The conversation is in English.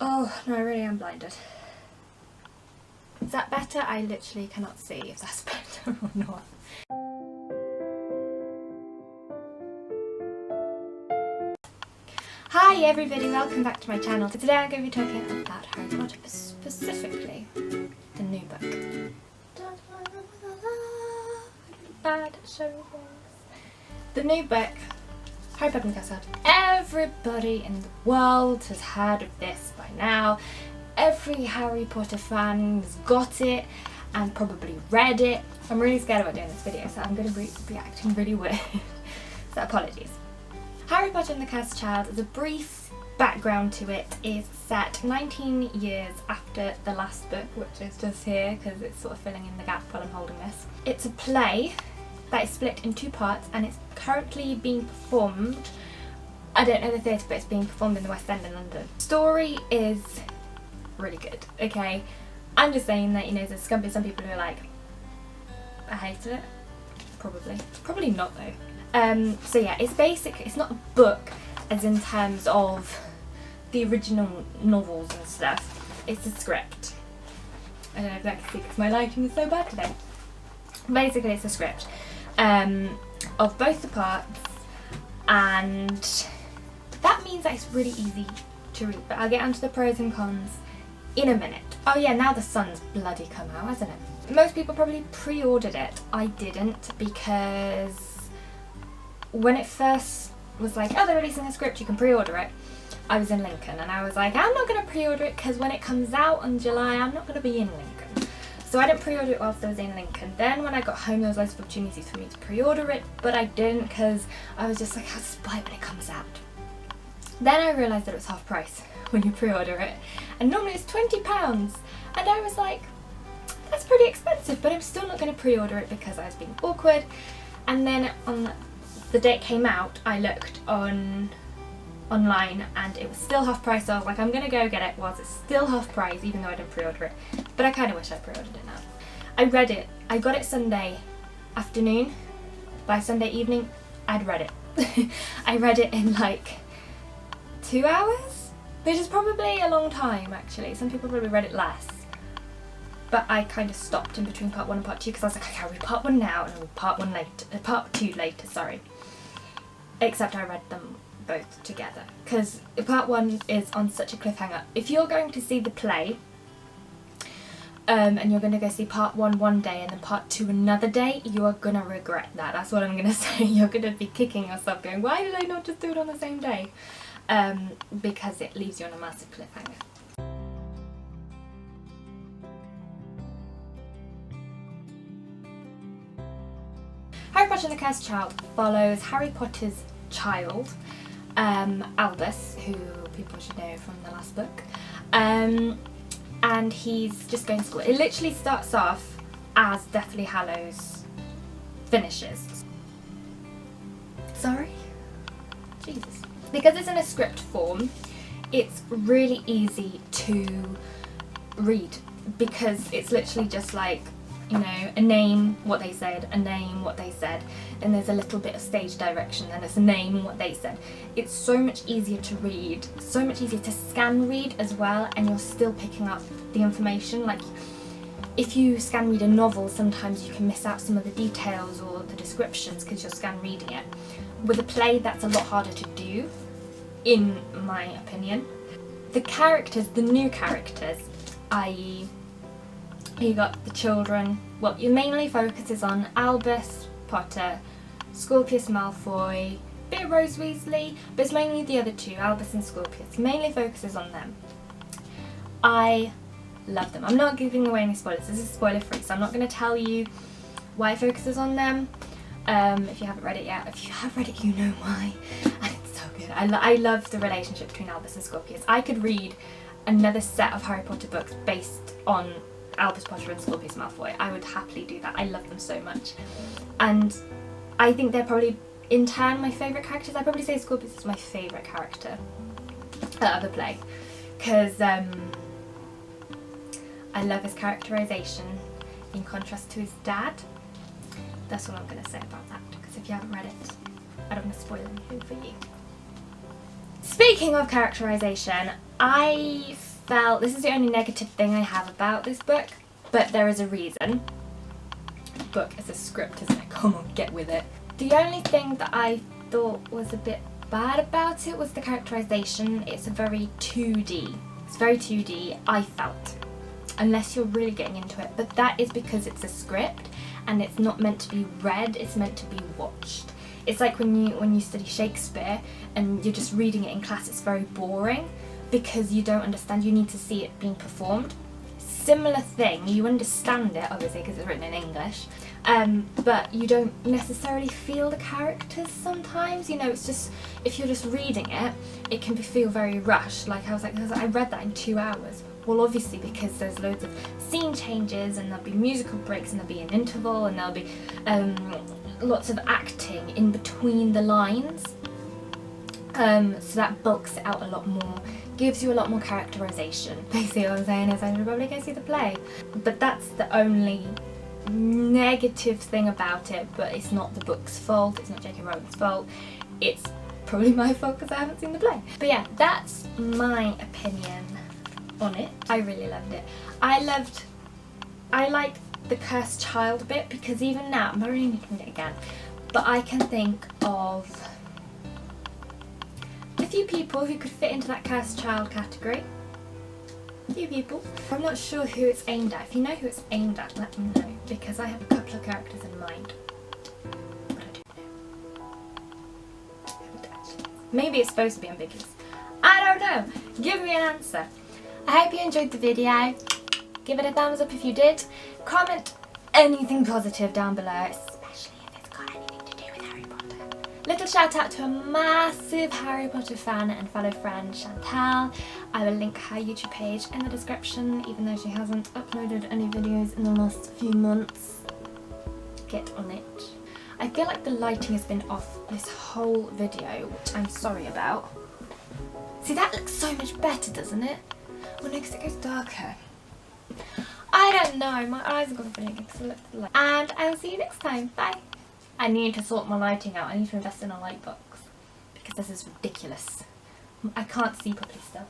Oh, no, I really am blinded. Is that better? I literally cannot see if that's better or not. Hi everybody, welcome back to my channel. So today I'm going to be talking about Harry Potter, specifically the new book. Bad show things. The new book, Harry Potter and the Cursed Child. Everybody in the world has heard of this by now. Every Harry Potter fan's got it and probably read it. I'm really scared about doing this video, so I'm going to be acting really weird. So apologies. Harry Potter and the Cursed Child, as a brief background to it, is set 19 years after the last book, which is just here because it's sort of filling in the gap while I'm holding this. It's a play that is split in 2 parts and it's currently being performed, I don't know the theatre, but it's being performed in the West End in London. Story is really good, okay? I'm just saying that, you know, there's going to be some people who are like, I hated it. Probably not though. So yeah, it's not a book as in terms of the original novels and stuff. It's a script. I don't know if that can see because my lighting is so bad today. Basically it's a script of both the parts, and that means that it's really easy to read, but I'll get onto the pros and cons in a minute. Oh yeah, now the sun's bloody come out, hasn't it? Most people probably pre-ordered it. I didn't, because when it first was like, oh, they're releasing a script, you can pre-order it, I was in Lincoln and I was like, I'm not going to pre-order it because when it comes out in July I'm not going to be in Lincoln. So I didn't pre-order it whilst I was in Lincoln. Then when I got home there was loads of opportunities for me to pre-order it, but I didn't because I was just like, I'll just buy it when it comes out. Then I realised that it was half price when you pre-order it, and normally it's £20, and I was like, that's pretty expensive, but I'm still not going to pre-order it because I was being awkward. And then on the day it came out, I looked online and it was still half price, so I was like, I'm going to go get it whilst it's still half price, even though I didn't pre-order it. But I kind of wish I pre-ordered it now. I read it. I got it Sunday afternoon. By Sunday evening, I'd read it. I read it in like 2 hours, which is probably a long time actually. Some people probably read it less. But I kind of stopped in between part 1 and part 2 because I was like, okay, I'll read part 1 now and I'll read part 2 later, sorry. Except I read them both together because part 1 is on such a cliffhanger. If you're going to see the play and you're going to go see part 1 one day and then part 2 another day, you are going to regret that. That's what I'm going to say. You're going to be kicking yourself going, why did I not just do it on the same day? Because it leaves you on a massive cliffhanger. Harry Potter and the Cursed Child follows Harry Potter's child, Albus, who people should know from the last book, and he's just going to school. It literally starts off as Deathly Hallows finishes. Sorry? Jesus. Because it's in a script form, it's really easy to read because it's literally just like, you know, a name, what they said, a name, what they said, and there's a little bit of stage direction, and it's a name and what they said. It's so much easier to read, so much easier to scan read as well, and you're still picking up the information. Like, if you scan read a novel, sometimes you can miss out some of the details or the descriptions because you're scan reading it. With a play, that's a lot harder to do, in my opinion. The characters, the new characters, i.e. you got the children, well, it mainly focuses on Albus Potter, Scorpius Malfoy, bit of Rose Weasley, but it's mainly the other two, Albus and Scorpius. Mainly focuses on them. I love them. I'm not giving away any spoilers, this is spoiler free, so I'm not going to tell you why it focuses on them. If you haven't read it yet. If you have read it, you know why. And it's so good. I love the relationship between Albus and Scorpius. I could read another set of Harry Potter books based on Albus Potter and Scorpius Malfoy. I would happily do that. I love them so much. And I think they're probably, in turn, my favourite characters. I'd probably say Scorpius is my favourite character of the play. Because I love his characterisation in contrast to his dad. That's all I'm going to say about that, because if you haven't read it, I don't want to spoil anything for you. Speaking of characterisation, I felt, this is the only negative thing I have about this book, but there is a reason. The book is a script, isn't it? Come on, get with it. The only thing that I thought was a bit bad about it was the characterization. It's a very 2D. It's very 2D, I felt, unless you're really getting into it. But that is because it's a script and it's not meant to be read, it's meant to be watched. It's like when you study Shakespeare and you're just reading it in class, it's very boring because you don't understand, you need to see it being performed. Similar thing, you understand it obviously because it's written in English, but you don't necessarily feel the characters sometimes, you know, it's just, if you're just reading it, it can feel very rushed. Like I read that in 2 hours. Well, obviously because there's loads of scene changes and there'll be musical breaks and there'll be an interval and there'll be lots of acting in between the lines, so that bulks it out a lot more, gives you a lot more characterization. Basically what I'm saying is I should probably go see the play. But that's the only negative thing about it, but it's not the book's fault, it's not J.K. Rowling's fault, it's probably my fault because I haven't seen the play. But yeah, that's my opinion on it. I really loved it. I liked the cursed child bit because even now, I really need to read it again, but I can think of a few people who could fit into that cursed child category. A few people. I'm not sure who it's aimed at. If you know who it's aimed at, let me know, because I have a couple of characters in mind. But I don't know. Maybe it's supposed to be ambiguous. I don't know. Give me an answer. I hope you enjoyed the video. Give it a thumbs up if you did. Comment anything positive down below, especially if it's got anything to do with Harry Potter. Little shout out to a massive Harry Potter fan and fellow friend, Chantal. I will link her YouTube page in the description, even though she hasn't uploaded any videos in the last few months. Get on it. I feel like the lighting has been off this whole video, which I'm sorry about. See, that looks so much better, doesn't it? Well, next it goes darker. I don't know, my eyes are going to because I look at the light. And I will see you next time. Bye. I need to sort my lighting out. I need to invest in a light box because this is ridiculous. I can't see properly still.